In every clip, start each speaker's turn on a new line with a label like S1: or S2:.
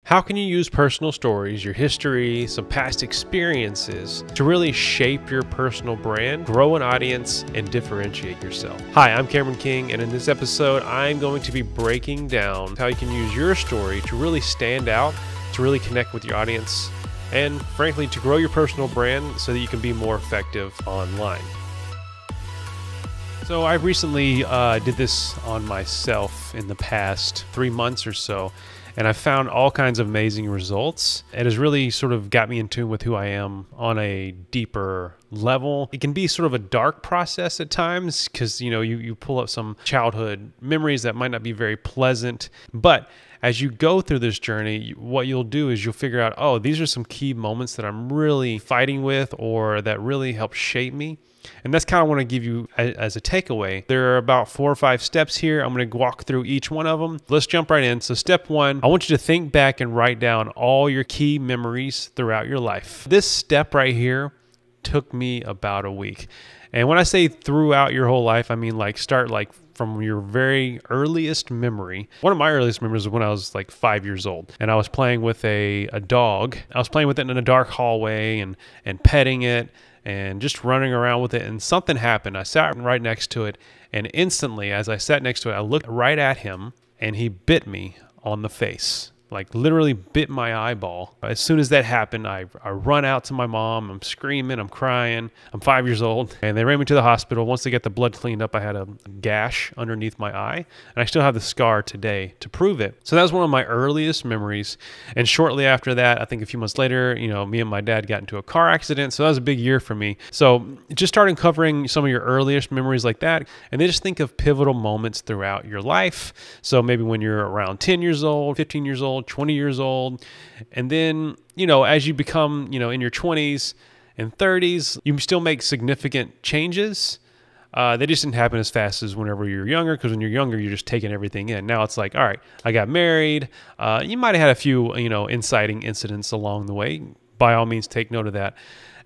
S1: How can you use personal stories, your history, some past experiences to really shape your personal brand, grow an audience, and differentiate yourself? Hi, I'm Camthemanking, and in this episode, I'm going to be breaking down how you can use your story to really stand out, to really connect with your audience, and frankly, to grow your personal brand so that you can be more effective online. So I recently did this on myself in the past 3 months or so, and I found all kinds of amazing results. It has really sort of got me in tune with who I am on a deeper level. It can be sort of a dark process at times because, you pull up some childhood memories that might not be very pleasant. But as you go through this journey, what you'll do is you'll figure out, oh, these are some key moments that I'm really fighting with or that really help shape me. And that's kind of what I want to give you as a takeaway. There are about 4 or 5 steps here. I'm going to walk through each one of them. Let's jump right in. So step 1, I want you to think back and write down all your key memories throughout your life. This step right here took me about a week. And when I say throughout your whole life, I mean start from your very earliest memory. One of my earliest memories was when I was 5 years old, and I was playing with a dog. I was playing with it in a dark hallway and petting it and just running around with it, and something happened. I sat right next to it, and instantly as I sat next to it, I looked right at him, and he bit me on the face. Literally bit my eyeball. As soon as that happened, I run out to my mom. I'm screaming, I'm crying. I'm 5 years old. And they ran me to the hospital. Once they get the blood cleaned up, I had a gash underneath my eye. And I still have the scar today to prove it. So that was one of my earliest memories. And shortly after that, I think a few months later, me and my dad got into a car accident. So that was a big year for me. So just starting covering some of your earliest memories like that. And then just think of pivotal moments throughout your life. So maybe when you're around 10 years old, 15 years old, 20 years old. And then, as you become, in your 20s and 30s, you still make significant changes. They just didn't happen as fast as whenever you're younger, because when you're younger, you're just taking everything in. Now it's all right, I got married. You might have had a few, inciting incidents along the way. By all means, take note of that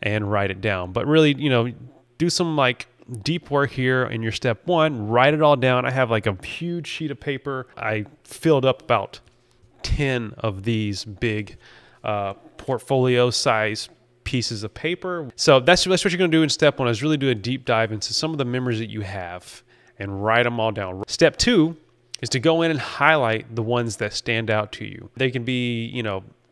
S1: and write it down. But really, do some deep work here in your step 1, write it all down. I have a huge sheet of paper. I filled up about 10 of these big portfolio size pieces of paper. So that's what you're going to do in step 1, is really do a deep dive into some of the memories that you have and write them all down. Step 2 is to go in and highlight the ones that stand out to you. They can be,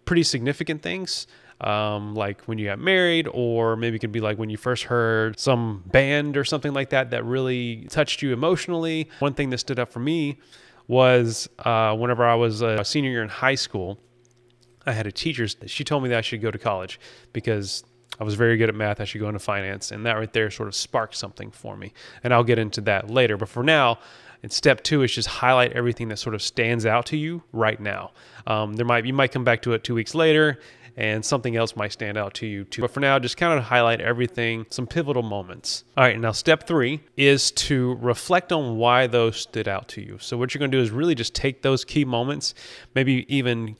S1: pretty significant things. Like when you got married, or maybe it could be when you first heard some band or something like that that really touched you emotionally. One thing that stood out for me was whenever I was a senior year in high school, I had a teacher. She told me that I should go to college because I was very good at math. I should go into finance. And that right there sort of sparked something for me. And I'll get into that later. But for now, in step 2 is just highlight everything that sort of stands out to you right now. You might come back to it 2 weeks later, and something else might stand out to you too. But for now, just kind of highlight everything, some pivotal moments. All right, now step 3 is to reflect on why those stood out to you. So what you're going to do is really just take those key moments, maybe even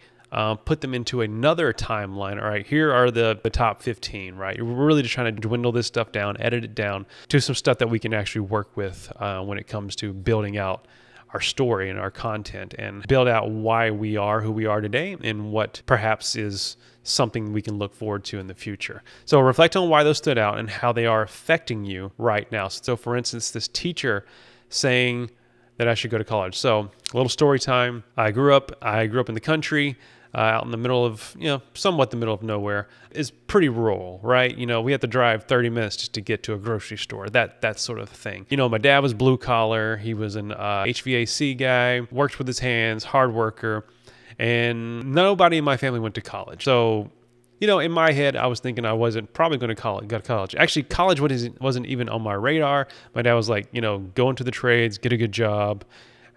S1: put them into another timeline. All right, here are the top 15, right? You're really just trying to dwindle this stuff down, edit it down to some stuff that we can actually work with when it comes to building out our story and our content, and build out why we are who we are today and what perhaps is something we can look forward to in the future. So reflect on why those stood out and how they are affecting you right now. So for instance, this teacher saying that I should go to college. So a little story time. I grew up in the country, out in the middle of, somewhat the middle of nowhere. It's pretty rural, right? We had to drive 30 minutes just to get to a grocery store, that sort of thing. My dad was blue collar. He was an HVAC guy, worked with his hands, hard worker, and nobody in my family went to college. So, in my head, I was thinking I wasn't probably going to go to college. Actually, college wasn't even on my radar. My dad was go into the trades, get a good job,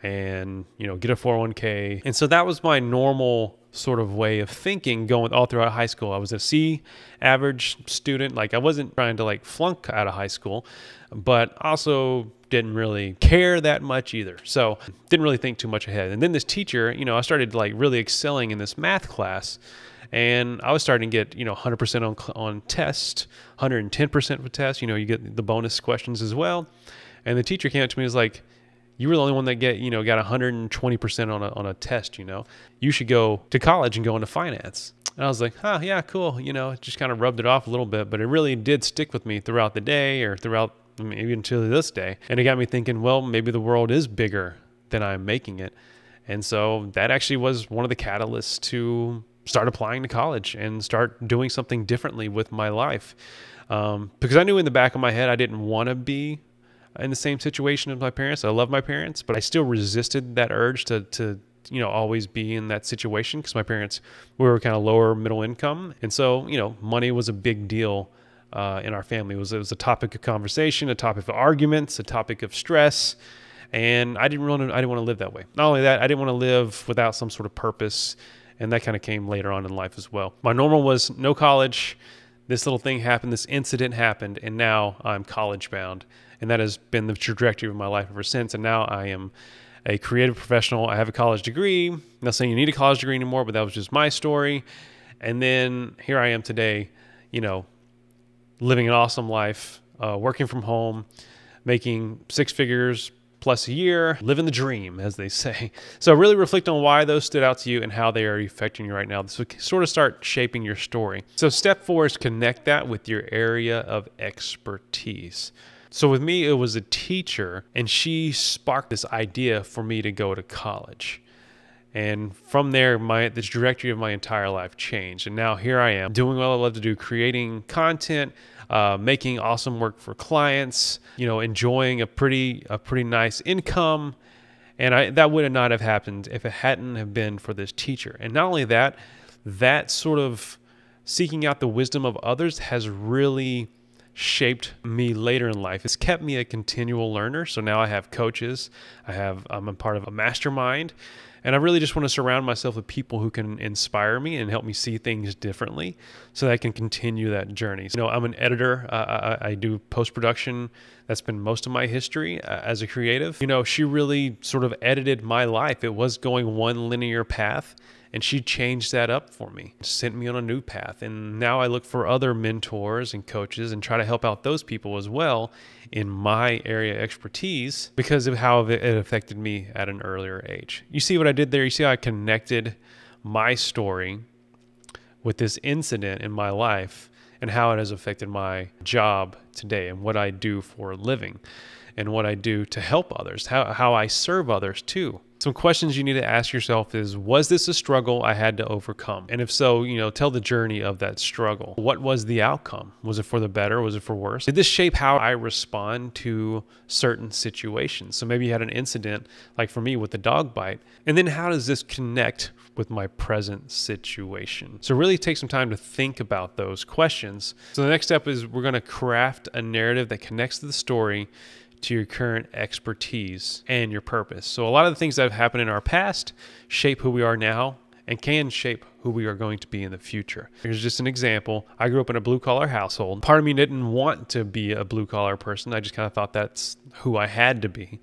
S1: and, get a 401k. And so that was my normal sort of way of thinking going all throughout high school. I was a C average student. I wasn't trying to flunk out of high school, but also didn't really care that much either. So didn't really think too much ahead. And then this teacher, I started really excelling in this math class, and I was starting to get, 100% on test, 110% for test. You get the bonus questions as well. And the teacher came up to me and was like, You were the only one that got 120% on a test, You should go to college and go into finance. And I was like, yeah, cool. Just kind of rubbed it off a little bit, but it really did stick with me throughout the day or throughout maybe until this day. And it got me thinking, well, maybe the world is bigger than I'm making it. And so that actually was one of the catalysts to start applying to college and start doing something differently with my life. Because I knew in the back of my head, I didn't want to be in the same situation as my parents. I love my parents, but I still resisted that urge to always be in that situation because my parents were kind of lower middle income. And so, money was a big deal in our family. It was a topic of conversation, a topic of arguments, a topic of stress. And I didn't want to live that way. Not only that, I didn't want to live without some sort of purpose. And that kind of came later on in life as well. My normal was no college. This little thing happened, this incident happened, and now I'm college bound. And that has been the trajectory of my life ever since. And now I am a creative professional. I have a college degree. I'm not saying you need a college degree anymore, but that was just my story. And then here I am today, living an awesome life, working from home, making six figures plus a year, living the dream, as they say. So really reflect on why those stood out to you and how they are affecting you right now. This will sort of start shaping your story. So step 4 is connect that with your area of expertise. So with me, it was a teacher, and she sparked this idea for me to go to college. And from there, the trajectory of my entire life changed. And now here I am doing what I love to do, creating content, making awesome work for clients, enjoying a pretty nice income. And that would not have happened if it hadn't have been for this teacher. And not only that, that sort of seeking out the wisdom of others has really shaped me later in life. It's kept me a continual learner. So now I have coaches. I'm a part of a mastermind. And I really just want to surround myself with people who can inspire me and help me see things differently so that I can continue that journey. I'm an editor. I do post-production. That's been most of my history as a creative. She really sort of edited my life. It was going one linear path, and she changed that up for me, sent me on a new path. And now I look for other mentors and coaches and try to help out those people as well in my area of expertise because of how it affected me at an earlier age. You see what I did there? You see how I connected my story with this incident in my life and how it has affected my job today and what I do for a living and what I do to help others, how I serve others too. Some questions you need to ask yourself is, was this a struggle I had to overcome? And if so, tell the journey of that struggle. What was the outcome? Was it for the better? Was it for worse? Did this shape how I respond to certain situations? So maybe you had an incident, like for me with the dog bite. And then how does this connect with my present situation? So really take some time to think about those questions. So the next step is we're going to craft a narrative that connects to the story to your current expertise and your purpose. So a lot of the things that have happened in our past shape who we are now and can shape who we are going to be in the future. Here's just an example. I grew up in a blue-collar household. Part of me didn't want to be a blue-collar person. I just kind of thought that's who I had to be.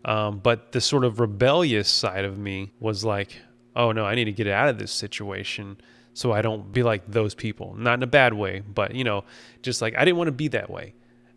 S1: But the sort of rebellious side of me was like, oh no, I need to get out of this situation so I don't be like those people. Not in a bad way, but just like I didn't want to be that way.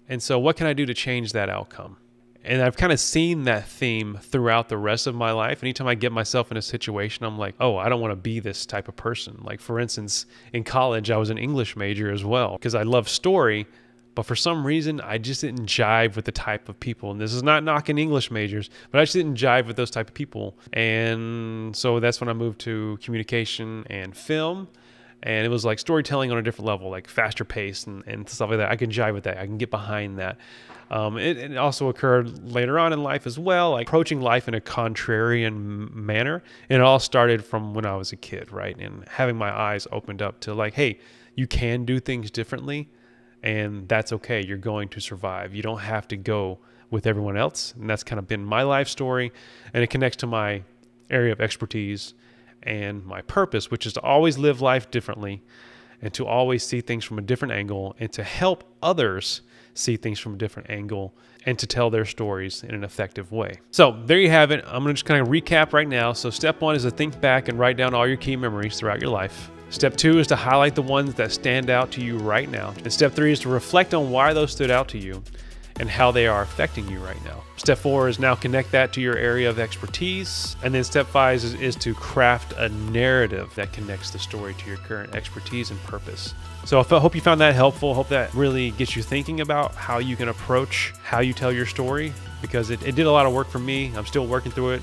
S1: And so what can I do to change that outcome? And I've kind of seen that theme throughout the rest of my life. Anytime I get myself in a situation, I'm like, oh, I don't want to be this type of person. Like, for instance, in college, I was an English major as well because I love story. But for some reason, I just didn't jive with the type of people. And this is not knocking English majors, but I just didn't jive with those type of people. And so that's when I moved to communication and film. And it was like storytelling on a different level, like faster pace and stuff like that. I can jive with that. I can get behind that. It also occurred later on in life as well, like approaching life in a contrarian manner. And it all started from when I was a kid, right? And having my eyes opened up to like, hey, you can do things differently. And that's okay. You're going to survive. You don't have to go with everyone else. And that's kind of been my life story. And it connects to my area of expertise and my purpose, which is to always live life differently and to always see things from a different angle and to help others see things from a different angle and to tell their stories in an effective way. So there you have it. I'm going to just kind of recap right now. So step 1 is to think back and write down all your key memories throughout your life. Step 2 is to highlight the ones that stand out to you right now. And step 3 is to reflect on why those stood out to you and how they are affecting you right now. Step 4 is now connect that to your area of expertise. And then step 5 is to craft a narrative that connects the story to your current expertise and purpose. So I hope you found that helpful. Hope that really gets you thinking about how you can approach how you tell your story, because it did a lot of work for me. I'm still working through it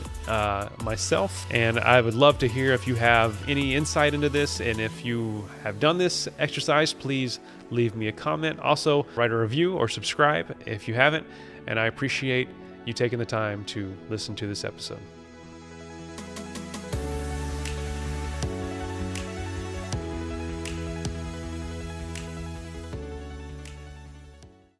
S1: myself. And I would love to hear if you have any insight into this. And if you have done this exercise, please leave me a comment. Also, write a review or subscribe if you haven't. And I appreciate you taking the time to listen to this episode.